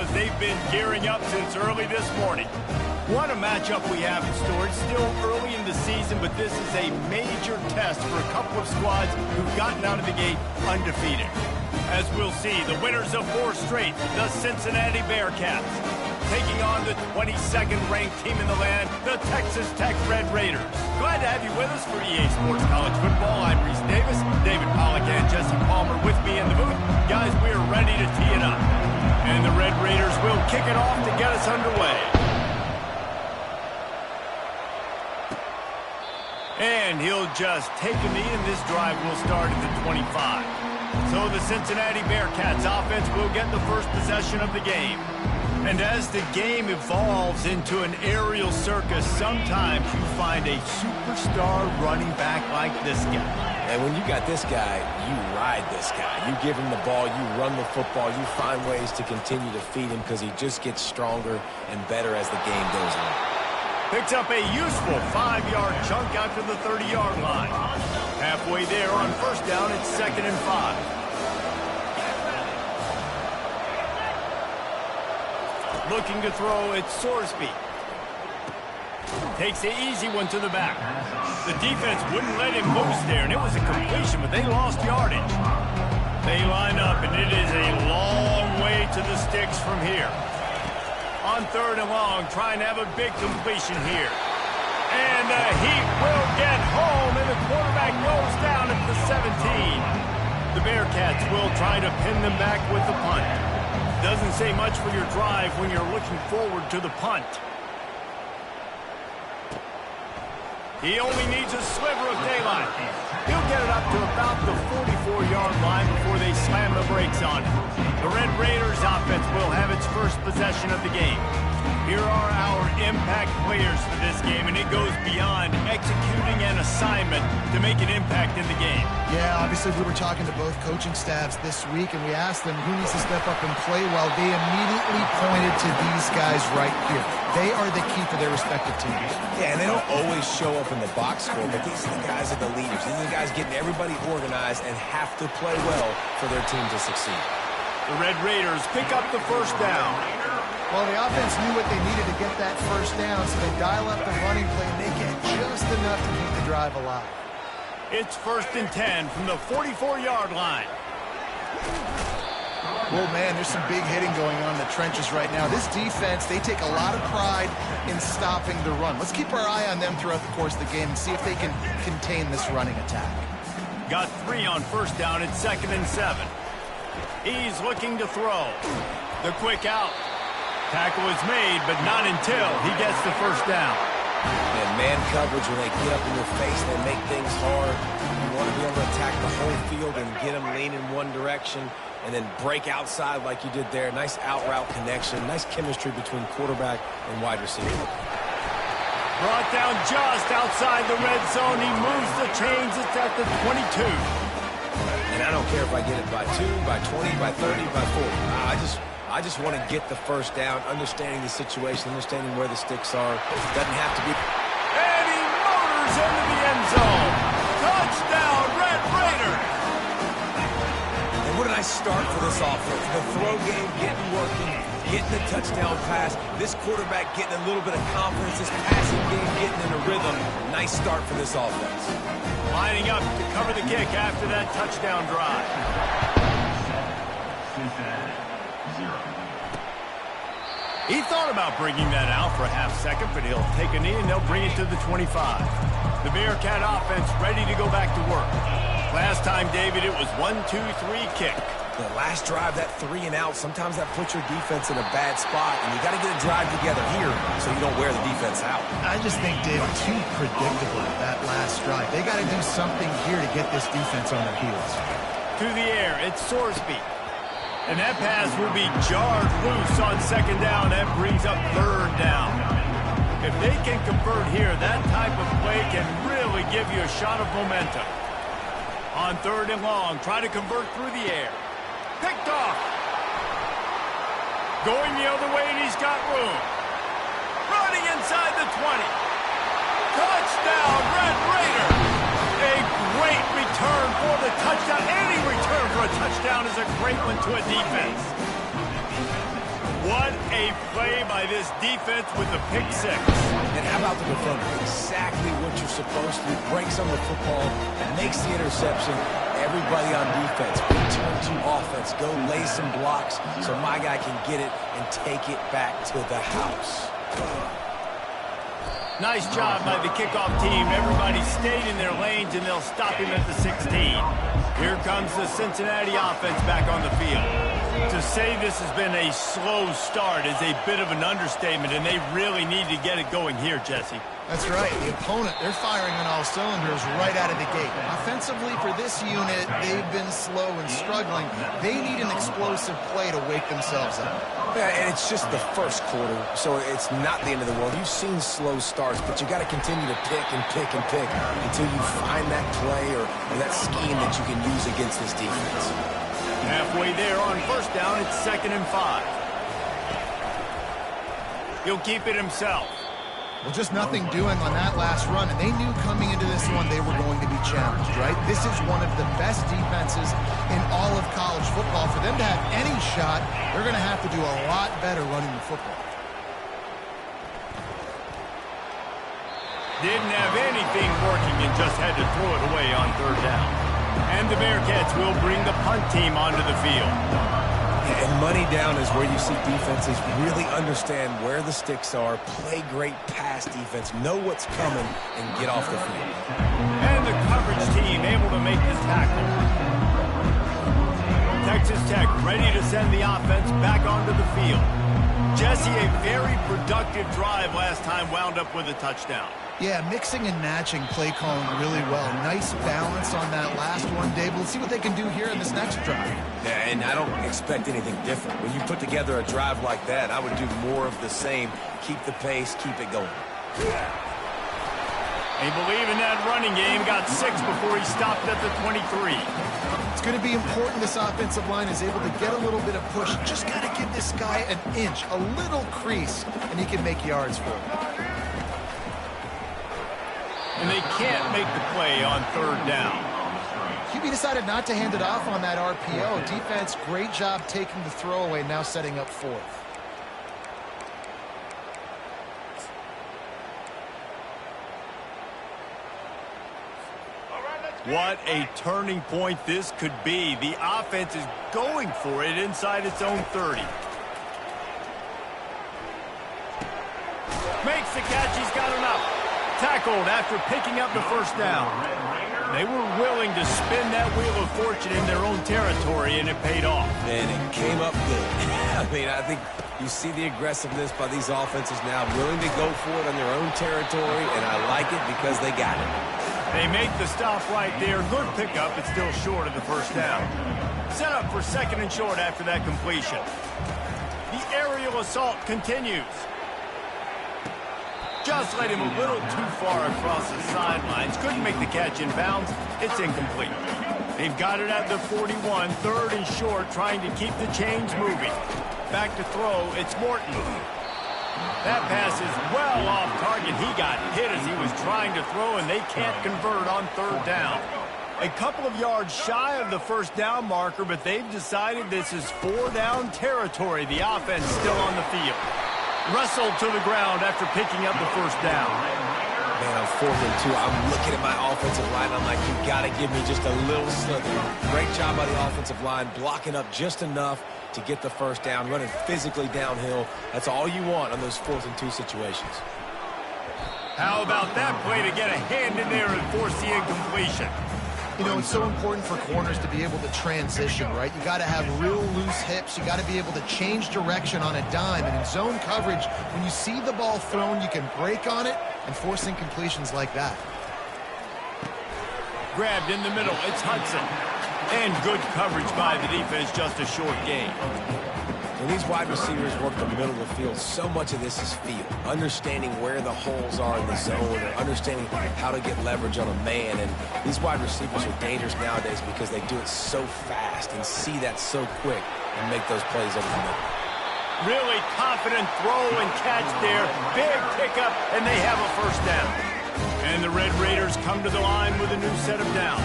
because they've been gearing up since early this morning. What a matchup we have in store. It's still early in the season, but this is a major test for a couple of squads who've gotten out of the gate undefeated. As we'll see, the winners of 4 straight, the Cincinnati Bearcats, taking on the 22nd ranked team in the land, the Texas Tech Red Raiders. Glad to have you with us for EA Sports College Football. I'm Reese Davis, David Pollack and Jesse Palmer with me in the booth. Guys, we are ready to tee it up. And the Red Raiders will kick it off to get us underway. And he'll just take a knee, and this drive will start at the 25. So the Cincinnati Bearcats offense will get the first possession of the game. And as the game evolves into an aerial circus, sometimes you find a superstar running back like this guy. And when you got this guy, you ride this guy. You give him the ball, you run the football, you find ways to continue to feed him because he just gets stronger and better as the game goes on. Picks up a useful 5-yard chunk out to the 30-yard line. Halfway there on first down, it's 2nd and 5. Looking to throw, it's Sorsby. Takes the easy one to the back. The defense wouldn't let him loose there, and it was a completion, but they lost yardage. They line up, and it is a long way to the sticks from here. On 3rd and long, trying to have a big completion here. And he will get home, and the quarterback goes down at the 17. The Bearcats will try to pin them back with the punt. Doesn't say much for your drive when you're looking forward to the punt. He only needs a sliver of daylight. He'll get it up to about the 44-yard line before they slam the brakes on it. The Red Raiders offense will have its first possession of the game. Here are our impact players for this game, and it goes beyond executing an assignment to make an impact in the game. Yeah, obviously we were talking to both coaching staffs this week, and we asked them who needs to step up and play well. They immediately pointed to these guys right here. They are the key for their respective teams. Yeah, and they don't always show up in the box score, but these are the guys that are the leaders. These are the guys getting everybody organized and have to play well for their team to succeed. The Red Raiders pick up the first down. Well, the offense knew what they needed to get that first down, so they dial up the running play, and they get just enough to keep the drive alive. It's 1st and 10 from the 44-yard line. Well, man, there's some big hitting going on in the trenches right now. This defense, they take a lot of pride in stopping the run. Let's keep our eye on them throughout the course of the game and see if they can contain this running attack. Got 3 on first down. It's 2nd and 7. He's looking to throw. The quick out. Tackle is made, but not until he gets the first down. And man coverage, when they get up in your face, they make things hard. You want to be able to attack the whole field and get them leaning one direction and then break outside like you did there. Nice out-route connection, nice chemistry between quarterback and wide receiver. Brought down just outside the red zone. He moves the chains. It's at the 22. And I don't care if I get it by 2, by 20, by 30, by 40. I just want to get the first down, understanding the situation, understanding where the sticks are. It doesn't have to be. And he motors into the end zone. Touchdown, Red Raiders. And what a nice start for this offense. The throw game getting working, getting the touchdown pass. This quarterback getting a little bit of confidence. This passing game getting in a rhythm. Nice start for this offense. Lining up to cover the kick after that touchdown drive. He thought about bringing that out for a half second, but he'll take a knee and they'll bring it to the 25. The Bearcat offense ready to go back to work. Last time, David, it was 1-2-3 kick. The last drive, that 3 and out, sometimes that puts your defense in a bad spot, and you got to get a drive together here so you don't wear the defense out. I just think, David, too predictable that last drive. They got to do something here to get this defense on their heels. To the air, it's Sorsby. And that pass will be jarred loose on 2nd down. That brings up 3rd down. If they can convert here, that type of play can really give you a shot of momentum. On 3rd and long, try to convert through the air. Picked off. Going the other way, and he's got room. Running inside the 20. Touchdown, Red Raiders. A great return for the touchdown. Any return for a touchdown is a great one to a defense. What a play by this defense with the pick six. And how about the defender? Exactly what you're supposed to do. Breaks on the football, makes the interception. Everybody on defense, return to offense. Go lay some blocks so my guy can get it and take it back to the house. Nice job by the kickoff team. Everybody stayed in their lanes, and they'll stop him at the 16. Here comes the Cincinnati offense back on the field. To say this has been a slow start is a bit of an understatement, and they really need to get it going here, Jesse. That's right. The opponent, they're firing on all cylinders right out of the gate. Offensively, for this unit, they've been slow and struggling. They need an explosive play to wake themselves up. Yeah, and it's just the first quarter, so it's not the end of the world. You've seen slow starts, but you got to continue to pick and pick and pick until you find that play or that scheme that you can use against this defense. Halfway there on first down, it's 2nd and 5. He'll keep it himself. Well, just nothing doing on that last run, and they knew coming into this one they were going to be challenged, right? This is one of the best defenses in all of college football. For them to have any shot, they're going to have to do a lot better running the football. Didn't have anything working and just had to throw it away on 3rd down. And the Bearcats will bring the punt team onto the field. And money down is where you see defenses really understand where the sticks are, play great pass defense, know what's coming, and get off the field. And the coverage team able to make the tackle. Texas Tech ready to send the offense back onto the field. Jesse, a very productive drive last time, wound up with a touchdown. Yeah, mixing and matching play calling really well. Nice balance on that last one, Dave. Let's see what they can do here in this next drive. Yeah, and I don't expect anything different. When you put together a drive like that, I would do more of the same. Keep the pace, keep it going. They believe in that running game. Got 6 before he stopped at the 23. It's going to be important this offensive line is able to get a little bit of push. Just got to give this guy an inch, a little crease, and he can make yards for it. And they can't make the play on 3rd down. QB decided not to hand it off on that RPO. Defense, great job taking the throwaway, now setting up 4th. What a turning point this could be. The offense is going for it inside its own 30. Makes the catch. He's got enough. Tackled after picking up the 1st down. They were willing to spin that wheel of fortune in their own territory, and it paid off. And it came up good. I mean, I think you see the aggressiveness by these offenses now, willing to go for it on their own territory, and I like it because they got it. They make the stop right there. Good pickup, but still short of the 1st down. Set up for 2nd and short after that completion. The aerial assault continues. Just let him a little too far across the sidelines. Couldn't make the catch in bounds. It's incomplete. They've got it at the 41, 3rd and short, trying to keep the chains moving. Back to throw, it's Morton. That pass is well off target. He got hit as he was trying to throw, and they can't convert on 3rd down. A couple of yards shy of the 1st down marker, but they've decided this is 4-down territory. The offense still on the field. Wrestled to the ground after picking up the 1st down. Man, on 4th and 2, I'm looking at my offensive line. I'm like, you got to give me just a little slither. Great job by the offensive line, blocking up just enough to get the 1st down, running physically downhill. That's all you want on those 4th and 2 situations. How about that play to get a hand in there and force the incompletion? You know, it's so important for corners to be able to transition, right? You got to have real loose hips. You got to be able to change direction on a dime. And in zone coverage, when you see the ball thrown, you can break on it and force incompletions like that. Grabbed in the middle. It's Hudson. And good coverage by the defense, just a short gain. When these wide receivers work the middle of the field, so much of this is feel. Understanding where the holes are in the zone, or understanding how to get leverage on a man. And these wide receivers are dangerous nowadays because they do it so fast and see that so quick and make those plays over the middle. Really confident throw and catch there. Big pickup, and they have a 1st down. And the Red Raiders come to the line with a new set of downs.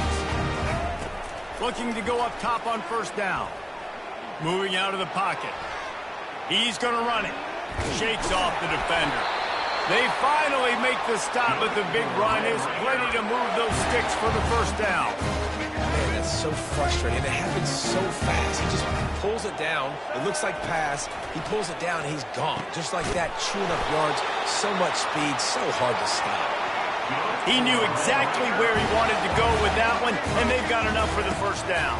Looking to go up top on 1st down. Moving out of the pocket. He's going to run it. Shakes off the defender. They finally make the stop, but the big run is plenty to move those sticks for the first down. Man, that's so frustrating. It happens so fast. He just pulls it down. It looks like pass. He pulls it down, and he's gone. Just like that, chewing up yards. So much speed, so hard to stop. He knew exactly where he wanted to go with that one, and they've got enough for the first down.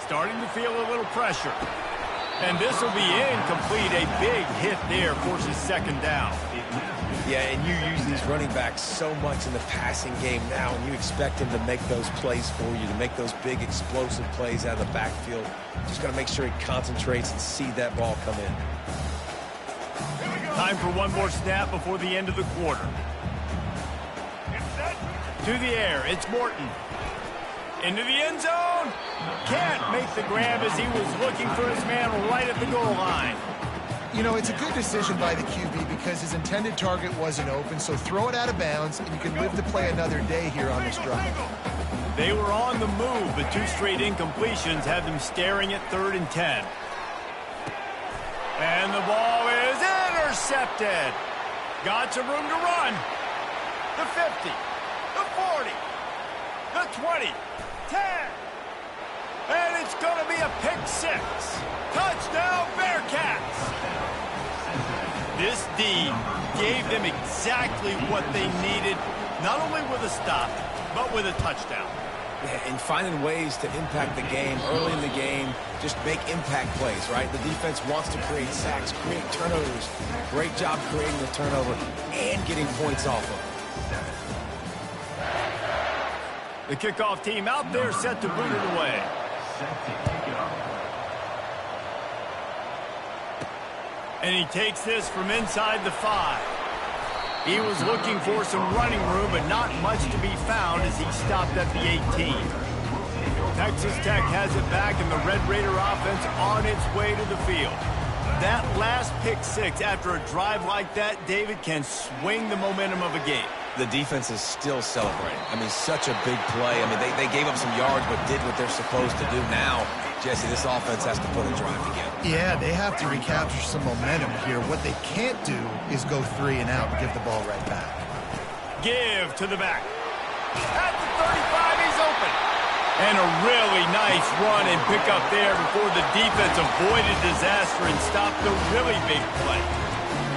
Starting to feel a little pressure. And this will be incomplete. A big hit there forces second down. Yeah, and you use these running backs so much in the passing game now, and you expect him to make those plays for you, to make those big explosive plays out of the backfield. Just got to make sure he concentrates and see that ball come in. Time for one more snap before the end of the quarter. To the air, it's Morton. Into the end zone. Can't make the grab as he was looking for his man right at the goal line. You know, it's a good decision by the QB because his intended target wasn't open, so throw it out of bounds, and you can live to play another day here on this drive. They were on the move, but two straight incompletions had them staring at 3rd and 10. And the ball is intercepted. Got some room to run. The 50, the 40, the 20, 10. And it's going to be a pick 6. Touchdown, Bearcats. This D gave them exactly what they needed, not only with a stop, but with a touchdown. Yeah, and finding ways to impact the game early in the game, just make impact plays, right? The defense wants to create sacks, create turnovers. Great job creating the turnover and getting points off of it. The kickoff team out there set to boot it away. And he takes this from inside the 5. He was looking for some running room, but not much to be found as he stopped at the 18. Texas Tech has it back, and the Red Raider offense on its way to the field. That last pick 6 after a drive like that, David, can swing the momentum of a game. The defense is still celebrating. I mean, such a big play. I mean, they gave up some yards but did what they're supposed to do. Now, Jesse, this offense has to put a drive together. Yeah, they have to recapture some momentum here. What they can't do is go 3 and out and give the ball right back. Give to the back. At the 35, he's open. And a really nice run and pick up there before the defense avoided disaster and stopped the really big play.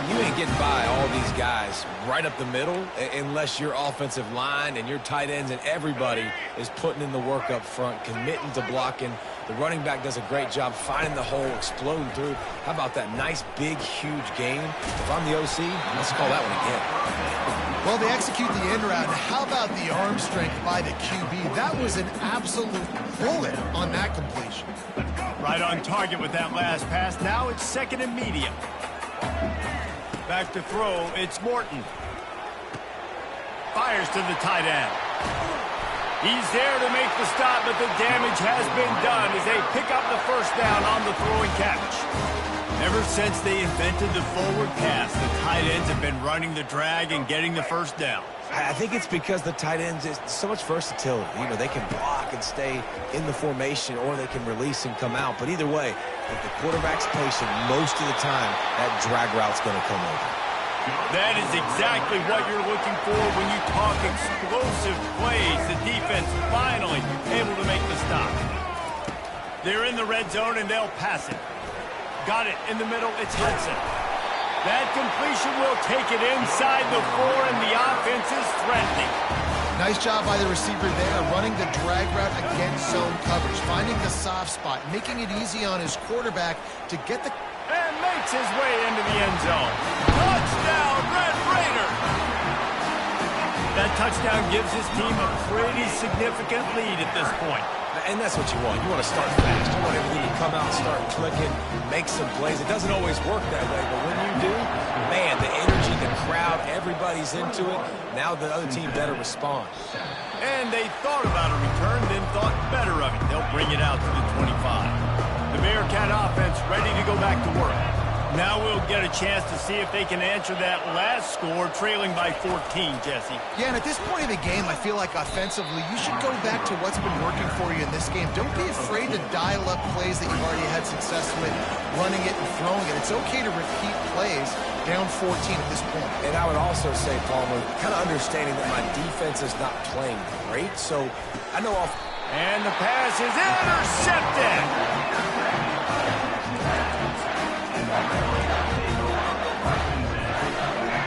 You ain't getting by all these guys right up the middle unless your offensive line and your tight ends and everybody is putting in the work up front, committing to blocking. The running back does a great job finding the hole, exploding through. How about that nice, big, huge gain? If I'm the OC, let's call that one again. Well, they execute the end route. How about the arm strength by the QB? That was an absolute bullet on that completion. Right on target with that last pass. Now it's 2nd and medium. Back to throw, it's Morton. Fires to the tight end. He's there to make the stop, but the damage has been done as they pick up the first down on the throwing catch. Ever since they invented the forward pass, the tight ends have been running the drag and getting the first down. I think it's because the tight ends is so much versatility. You know, they can block and stay in the formation, or they can release and come out. But either way, if the quarterback's patient, most of the time, that drag route's going to come over. That is exactly what you're looking for when you talk explosive plays. The defense finally able to make the stop. They're in the red zone, and they'll pass it. Got it in the middle. It's Hudson. That completion will take it inside the 4, and the offense is threatening. Nice job by the receiver there, running the drag route against zone coverage, finding the soft spot, making it easy on his quarterback to get the... And makes his way into the end zone. Touchdown, Red Raider! That touchdown gives his team a pretty significant lead at this point. And that's what you want. You want to start fast. You want everything to come out, start clicking, make some plays. It doesn't always work that way, but when you do, man, the energy, the crowd, everybody's into it. Now the other team better respond. And they thought about a return, then thought better of it. They'll bring it out to the 25. The Bearcat offense ready to go back to work. Now we'll get a chance to see if they can answer that last score, trailing by 14, Jesse. Yeah, and at this point of the game, I feel like offensively, you should go back to what's been working for you in this game. Don't be afraid to dial up plays that you've already had success with, running it and throwing it. It's okay to repeat plays down 14 at this point. And I would also say, Palmer, kind of understanding that my defense is not playing great, so I know off. And the pass is intercepted.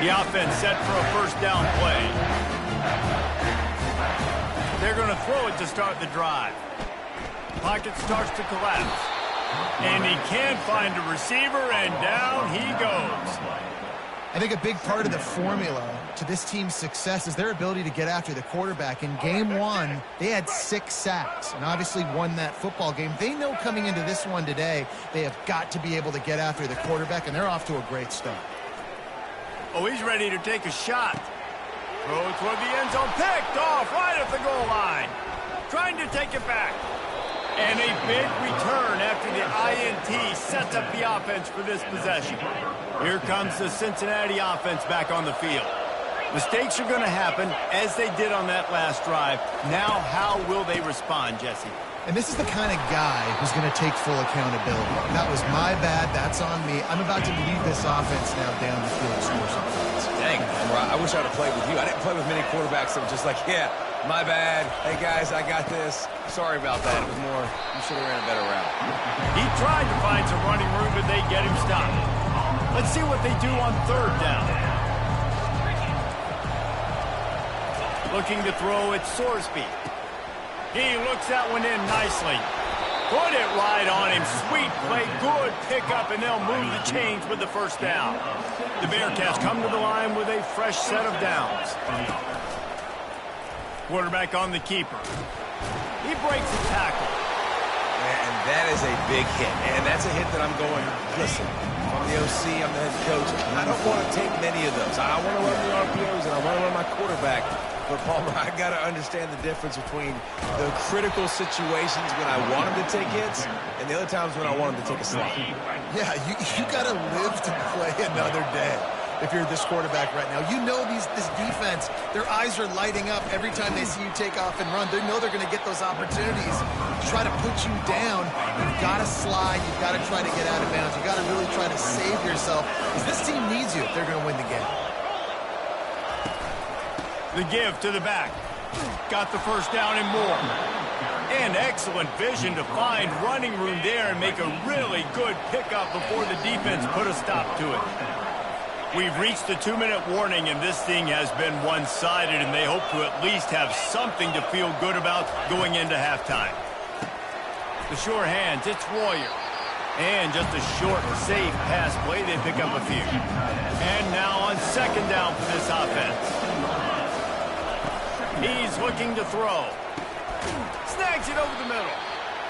The offense set for a first down play. They're going to throw it to start the drive. Pocket starts to collapse. And he can't find a receiver, and down he goes. I think a big part of the formula to this team's success is their ability to get after the quarterback. In game one, they had 6 sacks and obviously won that football game. They know coming into this one today, they have got to be able to get after the quarterback, and they're off to a great start. Oh, he's ready to take a shot. Throw toward the end zone, picked off right at the goal line. Trying to take it back. And a big return after the INT sets up the offense for this possession. Here comes the Cincinnati offense back on the field. Mistakes are going to happen, as they did on that last drive. Now, how will they respond, Jesse? And this is the kind of guy who's going to take full accountability. That was my bad. That's on me. I'm about to lead this offense now down the field and score some points. Dang, I wish I would have played with you. I didn't play with many quarterbacks that were just like, yeah, my bad. Hey, guys, I got this. Sorry about that. It was more, you should have ran a better route. He tried to find some running room, but they get him stopped. Let's see what they do on third down. Looking to throw at Sorsby. He looks that one in nicely. Put it right on him. Sweet play. Good pickup, and they'll move the chains with the first down. The Bearcats come to the line with a fresh set of downs. Quarterback on the keeper. He breaks the tackle. And that is a big hit. And that's a hit that I'm going, listen, I'm the OC, I'm the head coach. I don't want to take many of those. I want to run the RPOs, and I want to run my quarterback. But, Palmer, I got to understand the difference between the critical situations when I want him to take hits and the other times when I want him to take a slot. Yeah, you got to live to play another day if you're this quarterback right now. You know this defense, their eyes are lighting up every time they see you take off and run. They know they're going to get those opportunities to try to put you down. You've got to slide. You've got to try to get out of bounds. You've got to really try to save yourself because this team needs you if they're going to win the game. The give to the back. Got the first down and more. And excellent vision to find running room there and make a really good pickup before the defense put a stop to it. We've reached the 2-minute warning, and this thing has been one-sided, and they hope to at least have something to feel good about going into halftime. The sure hands, it's Royer. And just a short, safe pass play, they pick up a few. And now on second down for this offense. He's looking to throw. Snags it over the middle.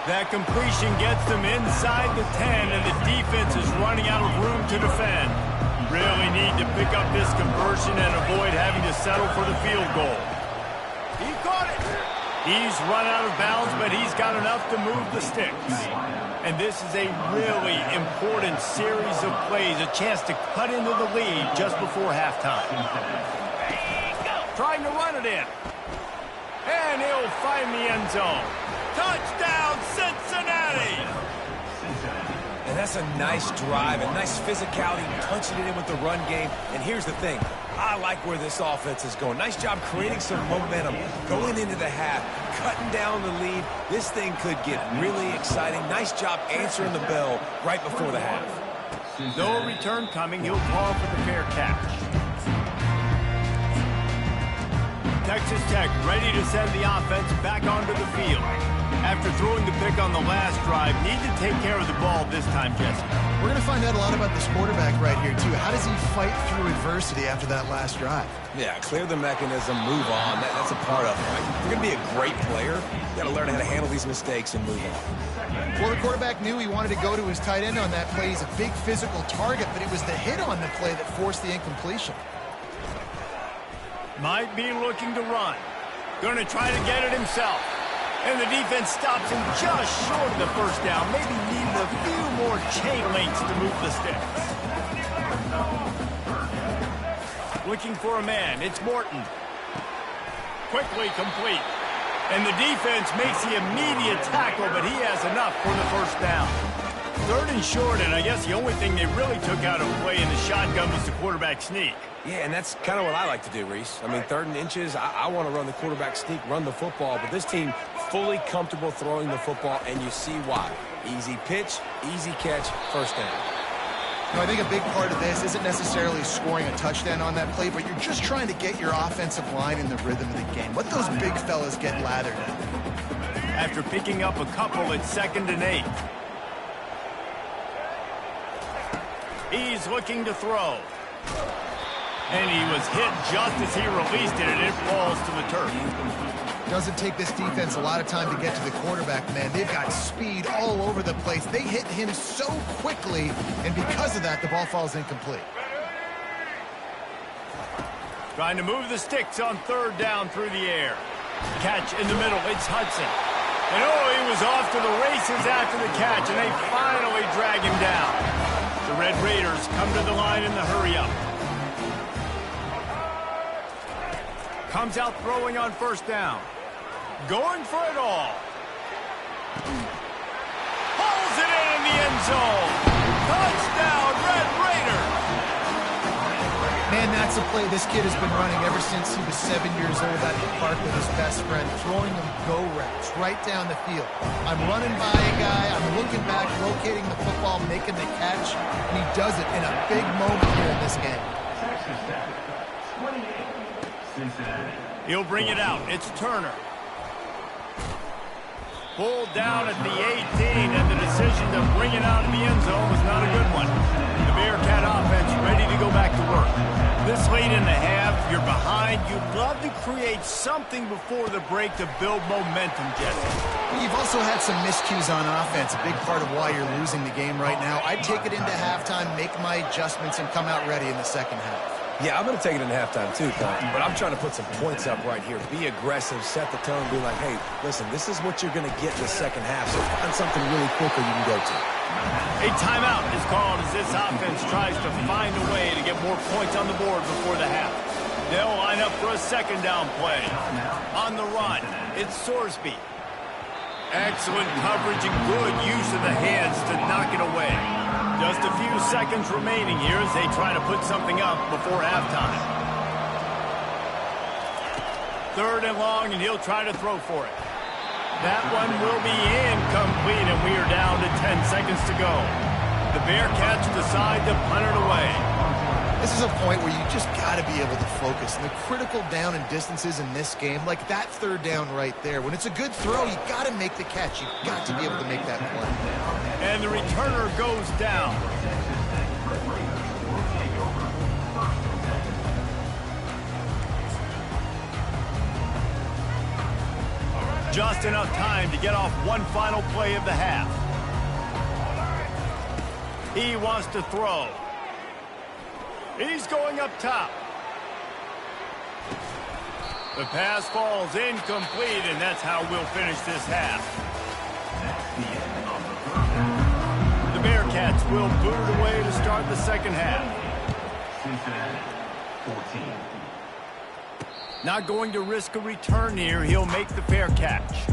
That completion gets them inside the 10, and the defense is running out of room to defend. Really need to pick up this conversion and avoid having to settle for the field goal. He caught it. He's run out of bounds, but he's got enough to move the sticks. And this is a really important series of plays, a chance to cut into the lead just before halftime. Trying to run it in. And he'll find the end zone. Touchdown, Cincinnati! And that's a nice drive, a nice physicality, punching it in with the run game. And here's the thing. I like where this offense is going. Nice job creating some momentum, going into the half, cutting down the lead. This thing could get really exciting. Nice job answering the bell right before the half. No return coming. He'll call for the fair catch. Texas Tech ready to send the offense back onto the field. After throwing the pick on the last drive, need to take care of the ball this time, Jesse. We're going to find out a lot about this quarterback right here, too. How does he fight through adversity after that last drive? Yeah, clear the mechanism, move on. That's a part of it, right? If you're going to be a great player, you got to learn how to handle these mistakes and move on. Well, the quarterback knew he wanted to go to his tight end on that play. He's a big physical target, but it was the hit on the play that forced the incompletion. Might be looking to run. Going to try to get it himself. And the defense stops him just short of the first down. Maybe needed a few more chain links to move the sticks. Looking for a man. It's Morton. Quickly complete. And the defense makes the immediate tackle, but he has enough for the first down. 3rd and short, and I guess the only thing they really took out of play in the shotgun was the quarterback sneak. Yeah, and that's kind of what I like to do, Reese. I mean, 3rd and inches, I want to run the quarterback sneak, run the football, but this team fully comfortable throwing the football, and you see why. Easy pitch, easy catch, first down. I think a big part of this isn't necessarily scoring a touchdown on that play, but you're just trying to get your offensive line in the rhythm of the game. Let those big fellas get lathered in. After picking up a couple, it's 2nd and 8. He's looking to throw. And he was hit just as he released it, and it falls to the turf. Doesn't take this defense a lot of time to get to the quarterback, man. They've got speed all over the place. They hit him so quickly, and because of that, the ball falls incomplete. Trying to move the sticks on 3rd down through the air. Catch in the middle. It's Hudson. And he was off to the races after the catch, and they finally drag him down. The Red Raiders come to the line in the hurry-up. Comes out throwing on 1st down. Going for it all. Pulls it in the end zone. Touchdown, Red Raiders. Man, that's a play this kid has been running ever since he was 7 years old out in the park with his best friend, throwing them go routes right down the field. I'm running by a guy, I'm looking back, locating the football, making the catch, and he does it in a big moment here in this game. He'll bring it out. It's Turner. Pulled down at the 18, and the decision to bring it out in the end zone was not a good one. The Bearcat offense ready to go back to work. This late in the half, you're behind. You'd love to create something before the break to build momentum, Jesse. You've also had some miscues on offense, a big part of why you're losing the game right now. I'd take it into halftime, make my adjustments, and come out ready in the second half. Yeah, I'm going to take it in halftime too, but I'm trying to put some points up right here. Be aggressive, set the tone, be like, hey, listen, this is what you're going to get in the second half, so find something really quickly you can go to. A timeout is called as this offense tries to find a way to get more points on the board before the half. They'll line up for a 2nd down play. On the run, it's Sorsby. Excellent coverage and good use of the hands to knock it away. Just a few seconds remaining here as they try to put something up before halftime. 3rd and long, and he'll try to throw for it. That one will be incomplete, and we are down to 10 seconds to go. The Bearcats decide to punt it away. This is a point where you just got to be able to focus. And the critical down and distances in this game, like that 3rd down right there, when it's a good throw, you got to make the catch. You've got to be able to make that play. And the returner goes down. Just enough time to get off one final play of the half. He wants to throw. He's going up top. The pass falls incomplete, and that's how we'll finish this half. The Bearcats will boot it away to start the second half. Cincinnati, 14. Not going to risk a return here. He'll make the fair catch.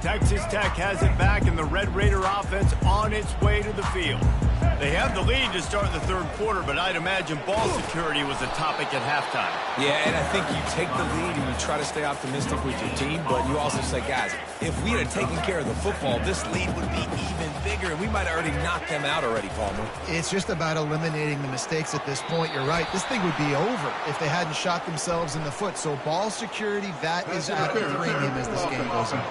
Texas Tech has it back, and the Red Raider offense on its way to the field. They have the lead to start the 3rd quarter, but I'd imagine ball security was a topic at halftime. Yeah, and I think you take the lead and you try to stay optimistic with your team, but you also say, guys, if we had taken care of the football, this lead would be even bigger, and we might have already knocked them out already, Palmer. It's just about eliminating the mistakes at this point. You're right. This thing would be over if they hadn't shot themselves in the foot. So ball security, that is at a premium as this game goes on.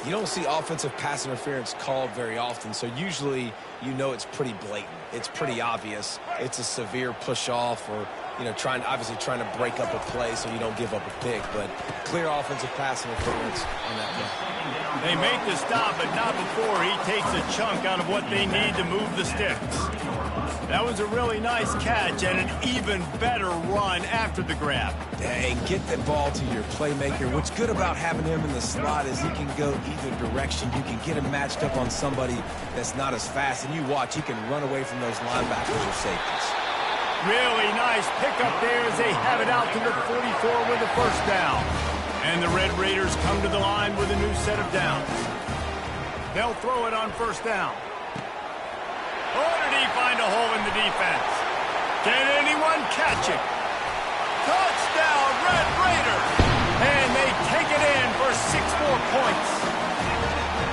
You don't see offensive pass interference called very often, so usually you know it's pretty blatant. It's pretty obvious. It's a severe push-off or, you know, obviously trying to break up a play so you don't give up a pick, but clear offensive pass interference on that play. They make the stop, but not before he takes a chunk out of what they need to move the sticks. That was a really nice catch and an even better run after the grab. Dang, get the ball to your playmaker. What's good about having him in the slot is he can go either direction. You can get him matched up on somebody that's not as fast, and you watch, he can run away from those linebackers or safeties. Really nice pickup there as they have it out to the 44 with a first down. And the Red Raiders come to the line with a new set of downs. They'll throw it on first down. Oh, did he find a hole in the defense? Can anyone catch it? Touchdown, Red Raiders! And they take it in for 6 more points.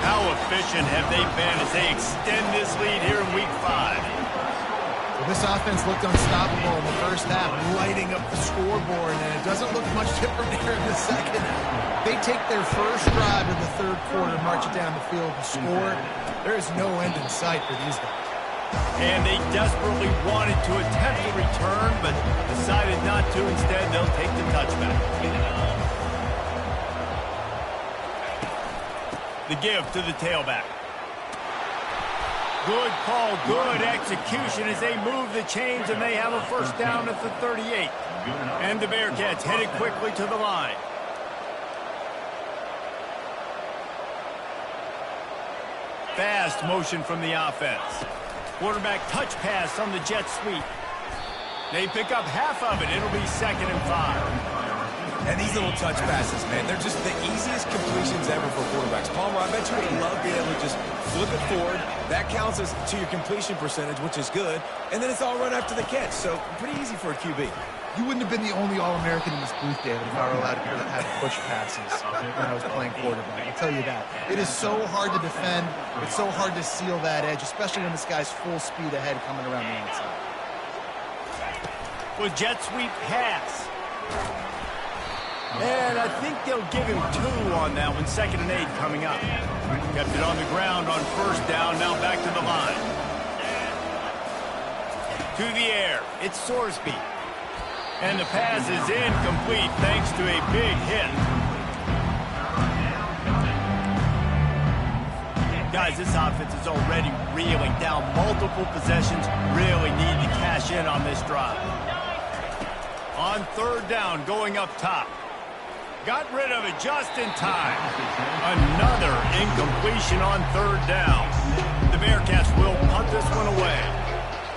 How efficient have they been as they extend this lead here in Week 5? Well, this offense looked unstoppable in the first half, lighting up the scoreboard, and it doesn't look much different here in the second half. They take their first drive in the third quarter, march it down the field, and score. There is no end in sight for these guys. And they desperately wanted to attempt a return, but decided not to. Instead, they'll take the touchback. The give to the tailback. Good call, good execution as they move the chains, and they have a first down at the 38. And the Bearcats headed quickly to the line. Fast motion from the offense. Quarterback touch pass on the jet sweep. They pick up half of it. It'll be 2nd and 5. And these little touch passes, man, they're just the easiest completions ever for quarterbacks. Palmer, I bet you would love being able to just flip it forward. That counts as to your completion percentage, which is good. And then it's all run after the catch. So pretty easy for a QB. You wouldn't have been the only All-American in this booth, David, if I were allowed to have push passes when I was playing quarterback. I'll tell you that. It is so hard to defend. It's so hard to seal that edge, especially when this guy's full speed ahead coming around the outside. With jet sweep pass. And I think they'll give him 2 on that one. 2nd and 8 coming up. Kept it on the ground on first down. Now back to the line. To the air. It's Sorsby. And the pass is incomplete thanks to a big hit. Guys, this offense is already reeling down multiple possessions. Really need to cash in on this drive. On third down, going up top. Got rid of it just in time. Another incompletion on third down. The Bearcats will punt this one away.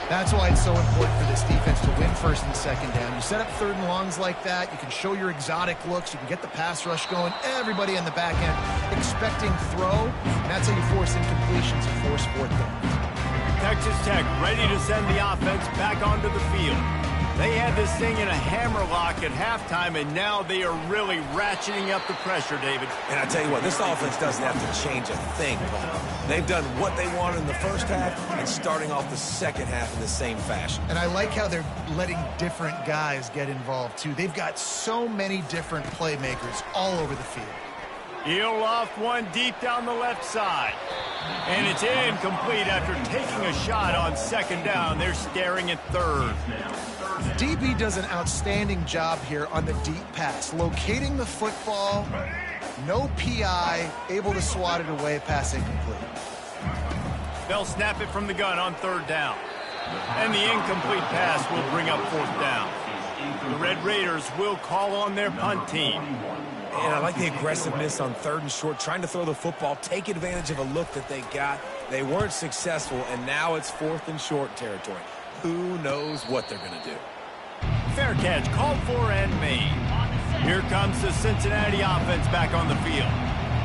That's why it's so important for this defense to win first and second down. You set up 3rd and longs like that, you can show your exotic looks, you can get the pass rush going, everybody in the back end expecting throw, and that's how you force incompletions and force 4th down. Texas Tech ready to send the offense back onto the field. They had this thing in a hammerlock at halftime, and now they are really ratcheting up the pressure, David. And I tell you what, this offense doesn't have to change a thing, Paul. They've done what they wanted in the first half and starting off the second half in the same fashion. And I like how they're letting different guys get involved, too. They've got so many different playmakers all over the field. He'll loft one deep down the left side. And it's incomplete after taking a shot on 2nd down. They're staring at 3rd. DB does an outstanding job here on the deep pass, locating the football, no PI, able to swat it away, pass incomplete. They'll snap it from the gun on 3rd down. And the incomplete pass will bring up 4th down. The Red Raiders will call on their punt team. And I like the aggressiveness on 3rd and short, trying to throw the football, take advantage of a look that they got. They weren't successful, and now it's 4th and short territory. Who knows what they're going to do? Fair catch called for and made. Here comes the Cincinnati offense back on the field.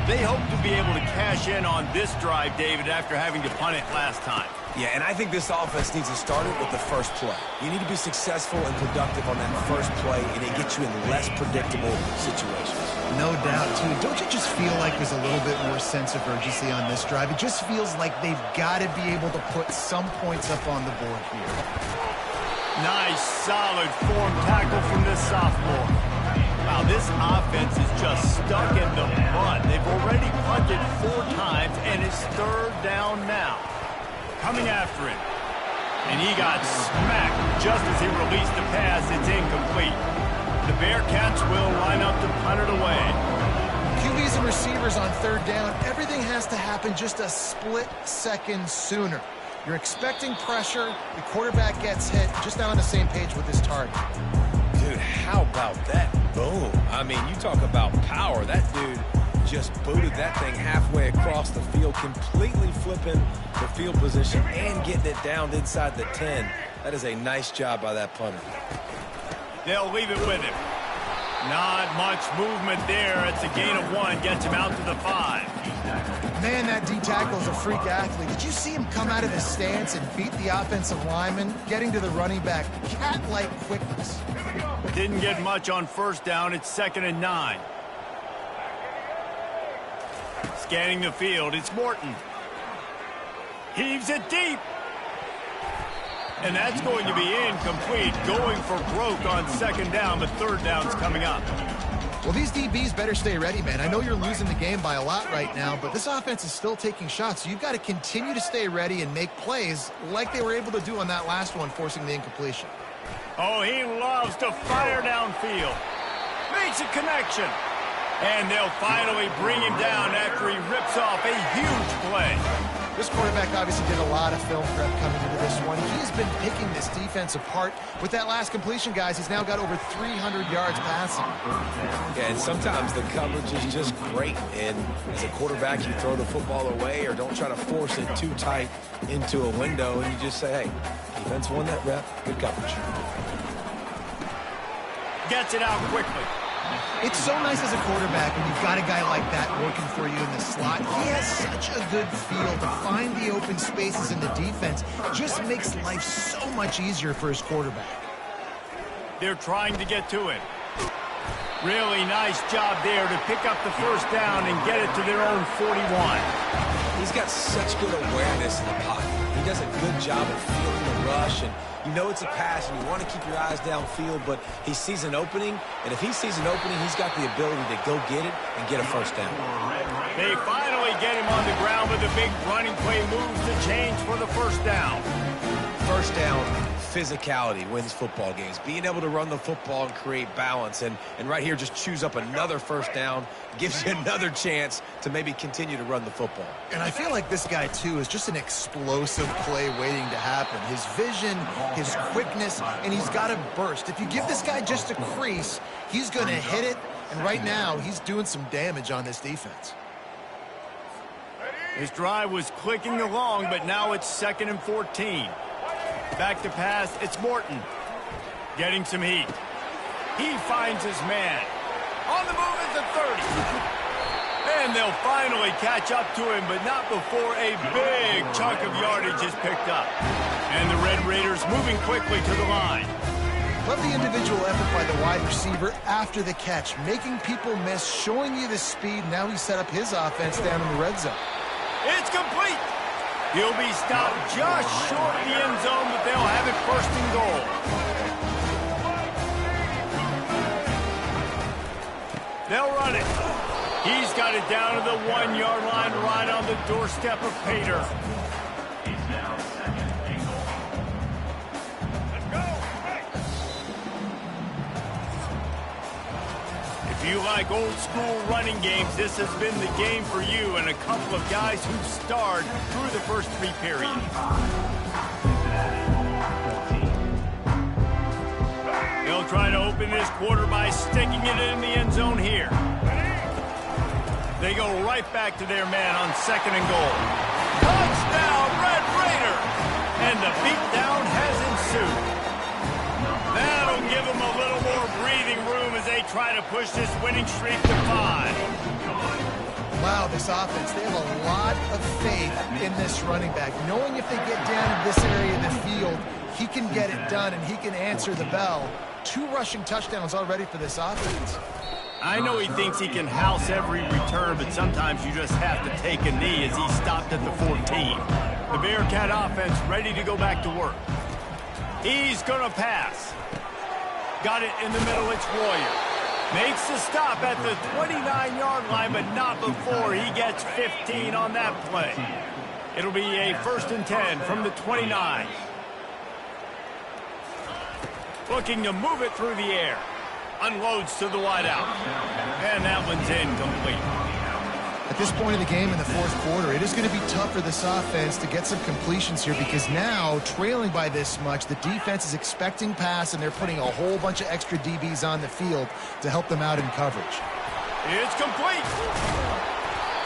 They hope to be able to cash in on this drive, David, after having to punt it last time. Yeah, and I think this offense needs to start it with the first play. You need to be successful and productive on that first play, and it gets you in less predictable situations. No doubt, too. Don't you just feel like there's a little bit more sense of urgency on this drive? It just feels like they've got to be able to put some points up on the board here. Nice, solid form tackle from this sophomore. Wow, this offense is just stuck in the mud. They've already punted 4 times, and it's 3rd down now. Coming after him. And he got smacked just as he released the pass. It's incomplete. The Bearcats will line up to punt it away. QBs and receivers on 3rd down. Everything has to happen just a split second sooner. You're expecting pressure. The quarterback gets hit. Just not on the same page with his target. Dude, how about that boom? I mean, you talk about power. That dude just booted that thing halfway across the field, completely flipping the field position and getting it down inside the 10. That is a nice job by that punter. They'll leave it with him. Not much movement there. It's a gain of 1. Gets him out to the 5. Man, that D-tackle is a freak athlete. Did you see him come out of his stance and beat the offensive lineman, getting to the running back? Cat-like quickness. Didn't get much on first down. It's 2nd and 9. Scanning the field, it's Morton. Heaves it deep. And that's going to be incomplete. Going for broke on 2nd down, but 3rd down's coming up. Well, these DBs better stay ready, man. I know you're losing the game by a lot right now, but this offense is still taking shots. So you've got to continue to stay ready and make plays like they were able to do on that last one, forcing the incompletion. Oh, he loves to fire downfield. Makes a connection. And they'll finally bring him down after he rips off a huge play. This quarterback obviously did a lot of film prep coming into this one. He has been picking this defense apart. With that last completion, guys, he's now got over 300 yards passing. Yeah, and sometimes the coverage is just great. And as a quarterback, you throw the football away or don't try to force it too tight into a window, and you just say, hey, defense won that rep, good coverage. Gets it out quickly. It's so nice as a quarterback when you've got a guy like that working for you in the slot. He has such a good feel to find the open spaces in the defense. Just makes life so much easier for his quarterback. They're trying to get to it. Really nice job there to pick up the first down and get it to their own 41. He's got such good awareness in the pocket. He does a good job of feeling the rush, and you know it's a pass, and you want to keep your eyes downfield, but he sees an opening, and if he sees an opening, he's got the ability to go get it and get a first down. They finally get him on the ground with a big running play moves to change for the first down. First down, physicality wins football games. Being able to run the football and create balance, and right here just choose up another first down, gives you another chance to maybe continue to run the football. And I feel like this guy, too, is just an explosive play waiting to happen. His vision, his quickness, and he's got a burst. If you give this guy just a crease, he's going to hit it, and right now he's doing some damage on this defense. His drive was clicking along, but now it's 2nd and 14. Back to pass, it's Morton. Getting some heat. He finds his man. On the move is the 30. And they'll finally catch up to him, but not before a big chunk of yardage is picked up. And the Red Raiders moving quickly to the line. Love the individual effort by the wide receiver after the catch, making people miss, showing you the speed. Now he set up his offense down in the red zone. It's complete. He'll be stopped just short of the end zone, but they'll have it 1st and goal. They'll run it. He's got it down to the 1-yard line right on the doorstep of Pater. If you like old-school running games, this has been the game for you and a couple of guys who've starred through the first 3 periods. They'll try to open this quarter by sticking it in the end zone here. They go right back to their man on 2nd and goal. Touchdown, Red Raider! And the beatdown has ensued. That'll give them a little more breathing room as they try to push this winning streak to 5. Wow, this offense, they have a lot of faith in this running back, knowing if they get down in this area of the field, he can get it done and he can answer the bell. 2 rushing touchdowns already for this offense. I know he thinks he can house every return, but sometimes you just have to take a knee as he stopped at the 14. The Bearcat offense ready to go back to work. He's going to pass. Got it in the middle, it's Royer. Makes the stop at the 29-yard line, but not before he gets 15 on that play. It'll be a 1st and 10 from the 29. Looking to move it through the air. Unloads to the wideout. And that one's incomplete. I at this point of the game in the fourth quarter, it is going to be tough for this offense to get some completions here because now, trailing by this much, the defense is expecting pass, and they're putting a whole bunch of extra DBs on the field to help them out in coverage. It's complete.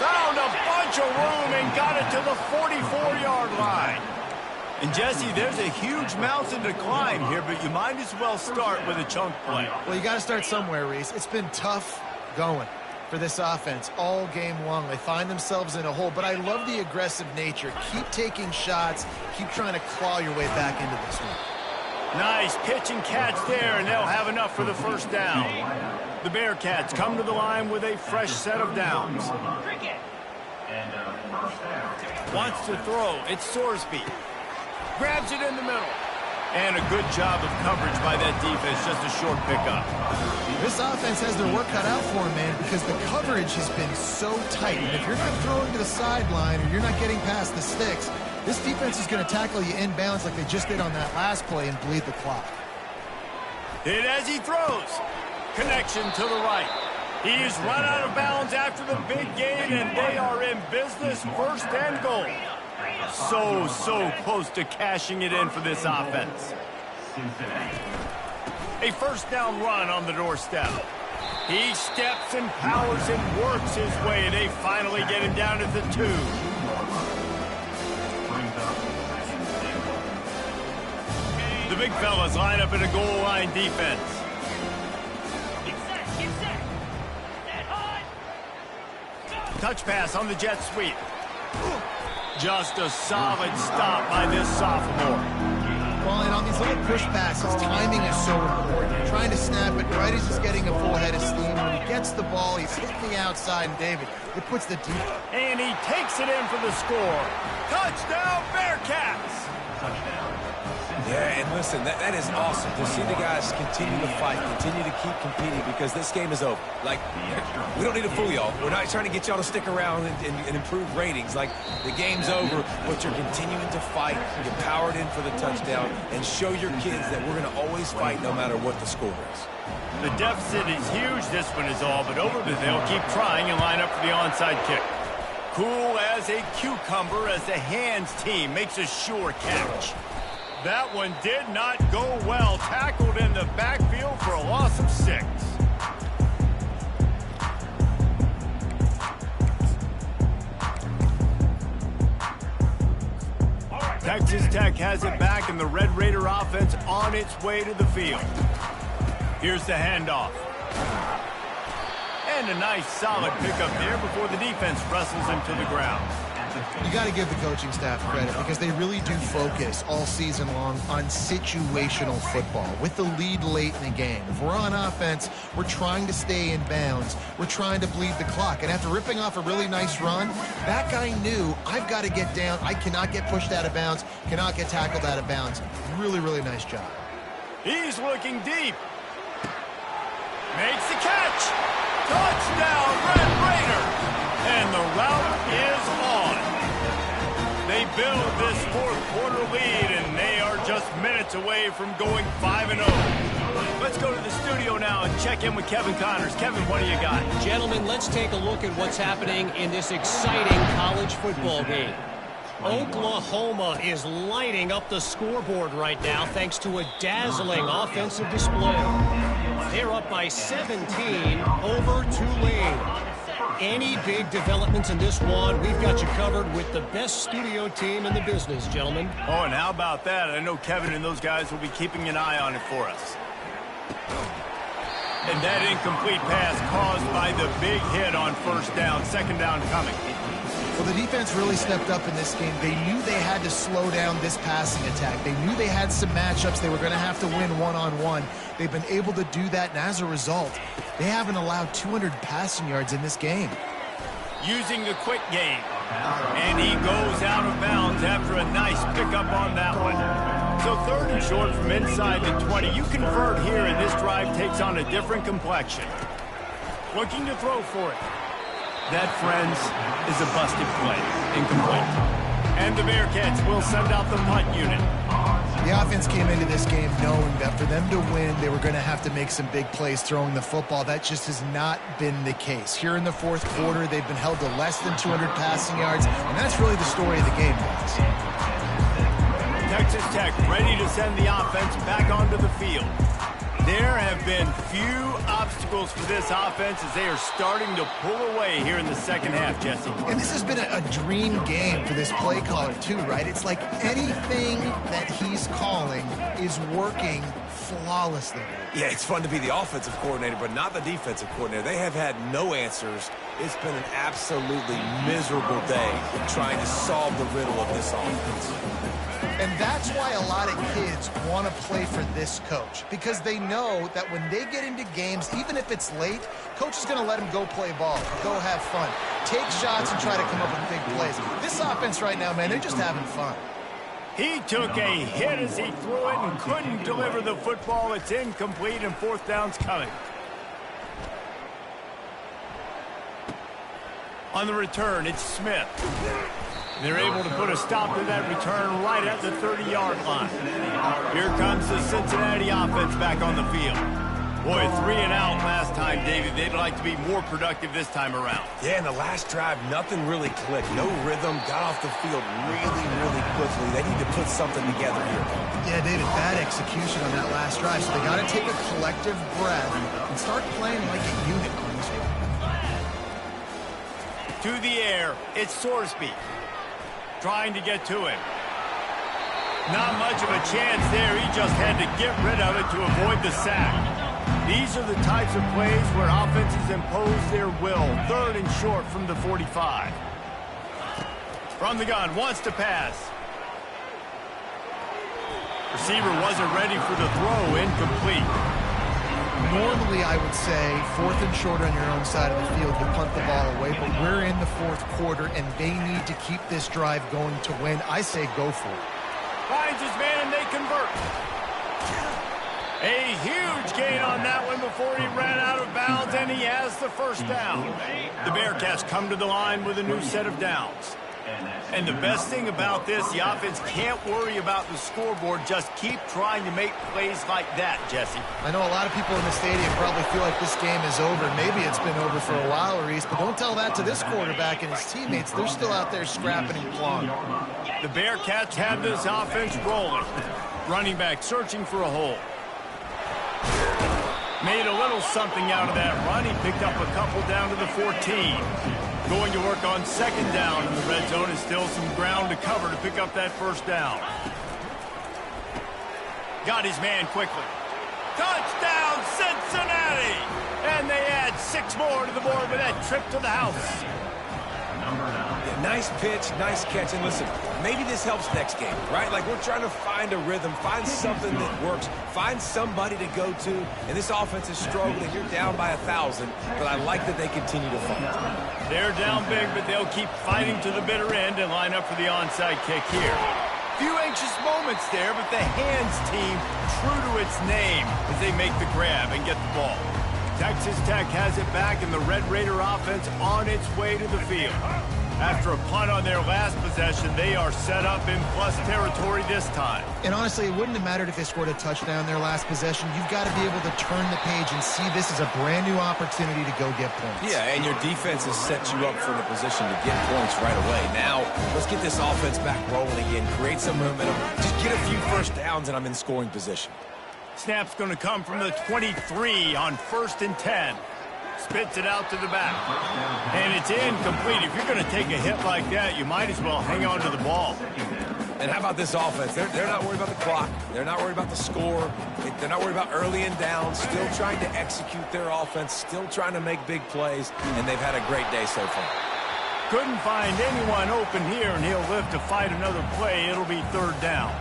Found a bunch of room and got it to the 44-yard line. And, Jesse, there's a huge mountain to climb here, but you might as well start with a chunk play. Well, you got to start somewhere, Reese. It's been tough going for this offense all game long. They find themselves in a hole, but I love the aggressive nature. Keep taking shots. Keep trying to claw your way back into this one. Nice pitch and catch there, and they'll have enough for the first down. The Bearcats come to the line with a fresh set of downs. Wants to throw. It's Sorsby. Grabs it in the middle. And a good job of coverage by that defense. Just a short pickup. This offense has their work cut out for them, man, because the coverage has been so tight. And if you're not throwing to the sideline or you're not getting past the sticks, this defense is going to tackle you inbounds like they just did on that last play and bleed the clock. Hit as he throws. Connection to the right. He's run out of bounds after the big gain, and they are in business. First and goal. So close to cashing it in for this offense. A first down run on the doorstep. He steps and powers and works his way. They finally get him down at the 2. The big fellas line up in a goal line defense. Touch pass on the jet sweep. Just a solid stop by this sophomore. Well, and on these little push passes, timing is so important. You're trying to snap it right as he's getting a full head of steam. When he gets the ball, he's hitting the outside, and David, it puts the deep. And he takes it in for the score. Touchdown, Bearcats! Yeah, and listen, that is awesome to see the guys continue to fight, continue to keep competing, because this game is over. Like, we don't need to fool y'all. We're not trying to get y'all to stick around and improve ratings. Like, the game's over, but you're continuing to fight. You're powered in for the touchdown, and show your kids that we're going to always fight no matter what the score is. The deficit is huge, this one is all, but over the they'll keep trying and line up for the onside kick. Cool as a cucumber as the hands team makes a sure catch. That one did not go well. Tackled in the backfield for a loss of 6. Texas Tech has it back, and the Red Raider offense on its way to the field. Here's the handoff. And a nice solid pickup there before the defense wrestles him to the ground. You got to give the coaching staff credit because they really do focus all season long on situational football with the lead late in the game. If we're on offense, we're trying to stay in bounds. We're trying to bleed the clock. And after ripping off a really nice run, that guy knew, I've got to get down. I cannot get pushed out of bounds, cannot get tackled out of bounds. Really, really nice job. He's looking deep. Makes the catch. Touchdown, Red Raiders. And the route is on. They build this fourth quarter lead, and they are just minutes away from going 5-0. Let's go to the studio now and check in with Kevin Connors. Kevin, what do you got? Gentlemen, let's take a look at what's happening in this exciting college football game. Oklahoma is lighting up the scoreboard right now thanks to a dazzling offensive display. They're up by 17 over Tulane. Any big developments in this one, we've got you covered with the best studio team in the business, gentlemen. Oh, and how about that? I know Kevin and those guys will be keeping an eye on it for us. And that incomplete pass caused by the big hit on first down. Second down coming. Well, the defense really stepped up in this game. They knew they had to slow down this passing attack. They knew they had some matchups they were going to have to win one-on-one. They've been able to do that, and as a result, they haven't allowed 200 passing yards in this game. Using the quick game. And he goes out of bounds after a nice pickup on that one. So third and short from inside the 20. You convert here, and this drive takes on a different complexion. Looking to throw for it. That, friends, is a busted play. Incomplete. And the Bearcats will send out the punt unit. The offense came into this game knowing that for them to win, they were going to have to make some big plays throwing the football. That just has not been the case. Here in the fourth quarter, they've been held to less than 200 passing yards, and that's really the story of the game, guys. Texas Tech ready to send the offense back onto the field. There have been few obstacles for this offense as they are starting to pull away here in the second half, Jesse. And this has been a dream game for this play caller, too, right? It's like anything that he's calling is working flawlessly. Yeah, it's fun to be the offensive coordinator, but not the defensive coordinator. They have had no answers. It's been an absolutely miserable day trying to solve the riddle of this offense. And that's why a lot of kids want to play for this coach, because they know that when they get into games, even if it's late, coach is going to let them go play ball, go have fun, take shots and try to come up with big plays. This offense right now, man, they're just having fun. He took a hit as he threw it and couldn't deliver the football. It's incomplete and fourth down's coming. On the return, it's Smith. They're able to put a stop to that return right at the 30-yard line. Here comes the Cincinnati offense back on the field. Boy, 3 and out last time, David. They'd like to be more productive this time around. Yeah, in the last drive, nothing really clicked. No rhythm, got off the field really, really quickly. They need to put something together here. Yeah, David, bad execution on that last drive, so they got to take a collective breath and start playing like a unit on this one. To the air, it's Sorsby. Trying to get to him. Not much of a chance there. He just had to get rid of it to avoid the sack. These are the types of plays where offenses impose their will. Third and short from the 45. From the gun, wants to pass. Receiver wasn't ready for the throw. Incomplete. Normally, I would say, fourth and short on your own side of the field, you punt the ball away, but we're in the fourth quarter, and they need to keep this drive going to win. I say go for it. Finds his man, and they convert. A huge gain on that one before he ran out of bounds, and he has the first down. The Bearcats come to the line with a new set of downs. And the best thing about this, the offense can't worry about the scoreboard. Just keep trying to make plays like that, Jesse. I know a lot of people in the stadium probably feel like this game is over. Maybe it's been over for a while, Reese, but don't tell that to this quarterback and his teammates. They're still out there scrapping and clawing. The Bearcats have this offense rolling. Running back searching for a hole. Made a little something out of that run. He picked up a couple down to the 14. Going to work on second down in the red zone. Is still some ground to cover to pick up that first down. Got his man quickly. Touchdown, Cincinnati! And they add 6 more to the board with that trip to the house. Yeah, nice pitch, nice catch. And listen, maybe this helps next game, right? Like we're trying to find a rhythm, find something that works, find somebody to go to. And this offense is struggling. You're down by 1,000, but I like that they continue to fight. They're down big, but they'll keep fighting to the bitter end and line up for the onside kick here. Few anxious moments there, but the hands team true to its name as they make the grab and get the ball. Texas Tech has it back, and the Red Raider offense on its way to the field. After a punt on their last possession, they are set up in plus territory this time. And honestly, it wouldn't have mattered if they scored a touchdown their last possession. You've got to be able to turn the page and see this as a brand new opportunity to go get points. Yeah, and your defense has set you up for the position to get points right away. Now, let's get this offense back rolling again, create some momentum, just get a few first downs, and I'm in scoring position. Snap's going to come from the 23 on 1st and 10. Spits it out to the back. And it's incomplete. If you're going to take a hit like that, you might as well hang on to the ball. And how about this offense? They're not worried about the clock. They're not worried about the score. They're not worried about early and down. Still trying to execute their offense. Still trying to make big plays. And they've had a great day so far. Couldn't find anyone open here, and he'll live to fight another play. It'll be 3rd down.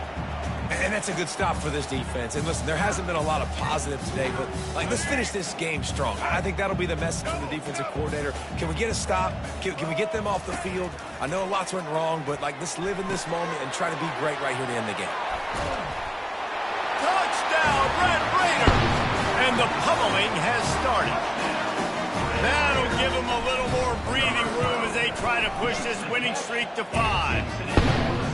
And that's a good stop for this defense. And listen, there hasn't been a lot of positive today, but let's finish this game strong. I think that'll be the message from the defensive coordinator. Can we get a stop? Can we get them off the field? I know lots went wrong, but let's live in this moment and try to be great right here to end the game. Touchdown, Red Raider! And the pummeling has started. That'll give them a little more breathing room as they try to push this winning streak to 5.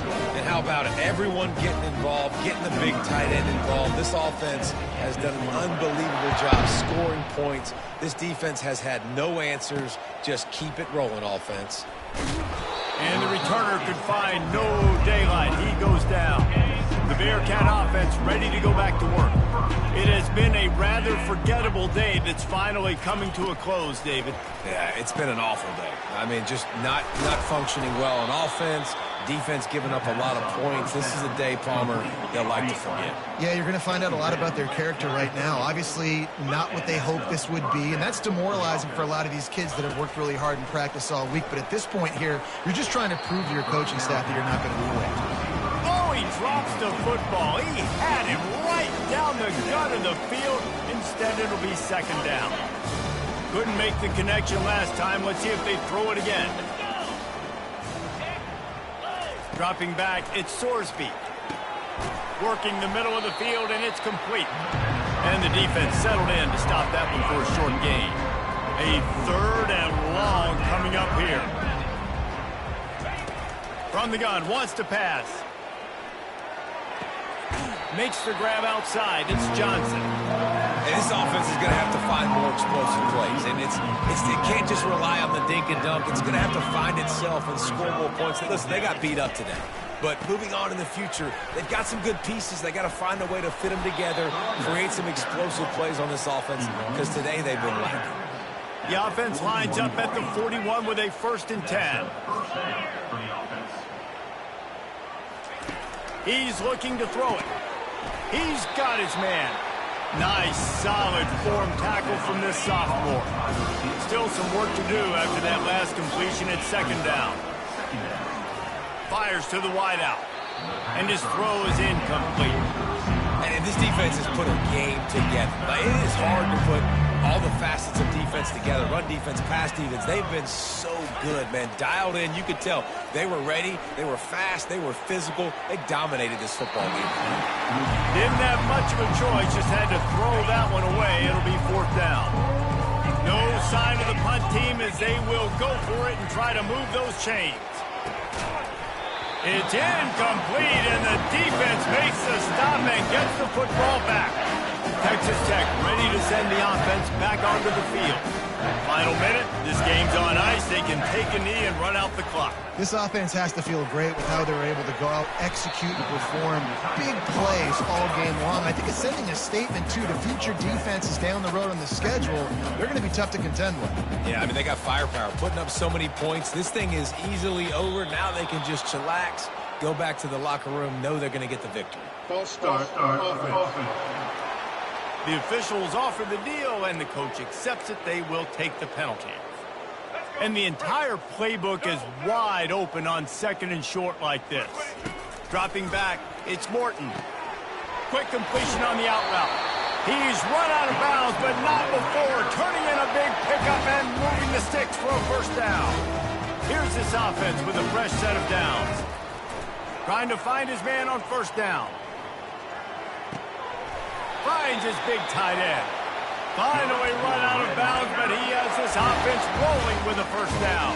And how about it? Everyone getting involved, getting the big tight end involved. This offense has done an unbelievable job scoring points. This defense has had no answers. Just keep it rolling, offense. And the returner could find no daylight. He goes down. The Bearcat offense ready to go back to work. It has been a rather forgettable day that's finally coming to a close, David. Yeah, it's been an awful day. I mean, just not functioning well on offense. Defense giving up a lot of points. This is a day, Palmer, they'll like to forget. Yeah, you're going to find out a lot about their character right now. Obviously, not what they hoped this would be, and that's demoralizing for a lot of these kids that have worked really hard in practice all week. But at this point here, you're just trying to prove to your coaching staff that you're not going to be late. Oh, he drops the football. He had him right down the gut of the field. Instead, it'll be second down. Couldn't make the connection last time. Let's see if they throw it again. Dropping back, it's Sorsby. Working the middle of the field, and it's complete. And the defense settled in to stop that one for a short gain. A third and long coming up here. From the gun, wants to pass. Makes the grab outside. It's Johnson. And this offense is going to have to find more explosive plays. And it can't just rely on the dink and dunk. It's going to have to find itself and score more points. Listen, they got beat up today. But moving on in the future, they've got some good pieces. They got to find a way to fit them together, create some explosive plays on this offense, because today they've been lacking. The offense lines up at the 41 with a 1st and 10. He's looking to throw it. He's got his man. Nice, solid form tackle from this sophomore. Still some work to do after that last completion at second down. Fires to the wideout. And his throw is incomplete. And this defense has put a game together. Like, it is hard to put all the facets of defense together. Run defense, pass defense. They've been so good, man. Dialed in. You could tell they were ready. They were fast. They were physical. They dominated this football game. Didn't have much of a choice. Just had to throw that one away. It'll be 4th down. No sign of the punt team as they will go for it and try to move those chains. It's incomplete, and the defense makes the stop and gets the football back. Texas Tech ready to send the offense back onto the field. Final minute, this game's on ice. They can take a knee and run out the clock. This offense has to feel great with how they're able to go out, execute, and perform big plays all game long. I think it's sending a statement, too, to future defenses down the road on the schedule. They're going to be tough to contend with. Yeah, I mean, they got firepower, putting up so many points. This thing is easily over. Now they can just chillax, go back to the locker room, know they're going to get the victory. False start. Offense. The officials offer the deal, and the coach accepts it. They will take the penalty. And the entire playbook is wide open on 2nd and short like this. Dropping back, it's Morton. Quick completion on the out route. He's run out of bounds, but not before. Turning in a big pickup and moving the sticks for a 1st down. Here's this offense with a fresh set of downs. Trying to find his man on 1st down. Finds his big tight end. Finally run out of bounds, but he has this offense rolling with a 1st down.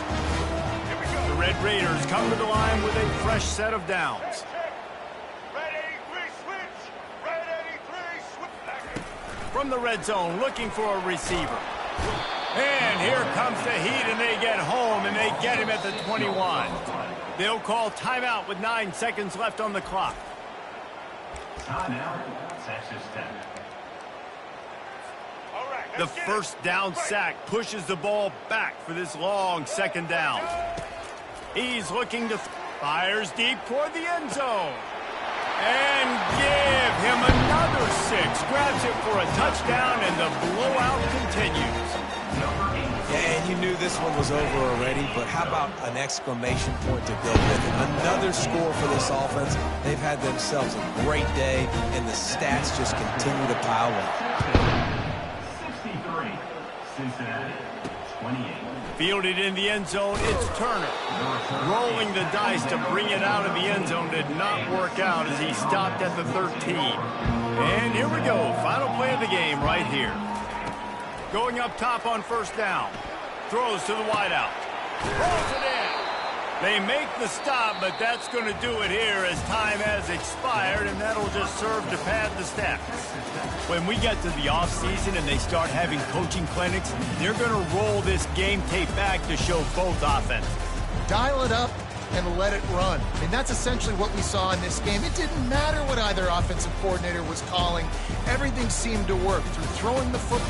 The Red Raiders come to the line with a fresh set of downs. From the red zone, looking for a receiver. And here comes the heat, and they get home, and they get him at the 21. They'll call timeout with 9 seconds left on the clock. Timeout, Texas Tech. The 1st down sack pushes the ball back for this long 2nd down. He's looking to fires deep toward the end zone. And give him another 6. Grabs it for a touchdown, and the blowout continues. Yeah, and you knew this one was over already, but how about an exclamation point to go with it? Another score for this offense. They've had themselves a great day, and the stats just continue to pile up. 63, Cincinnati, 28. Fielded in the end zone, it's Turner. Rolling the dice to bring it out of the end zone did not work out as he stopped at the 13. And here we go, final play of the game right here. Going up top on 1st down. Throws to the wideout. Throws it in. They make the stop, but that's going to do it here as time has expired, and that'll just serve to pad the stats. When we get to the offseason and they start having coaching clinics, they're going to roll this game tape back to show both offenses. Dial it up and let it run. I mean, that's essentially what we saw in this game. It didn't matter what either offensive coordinator was calling. Everything seemed to work through throwing the football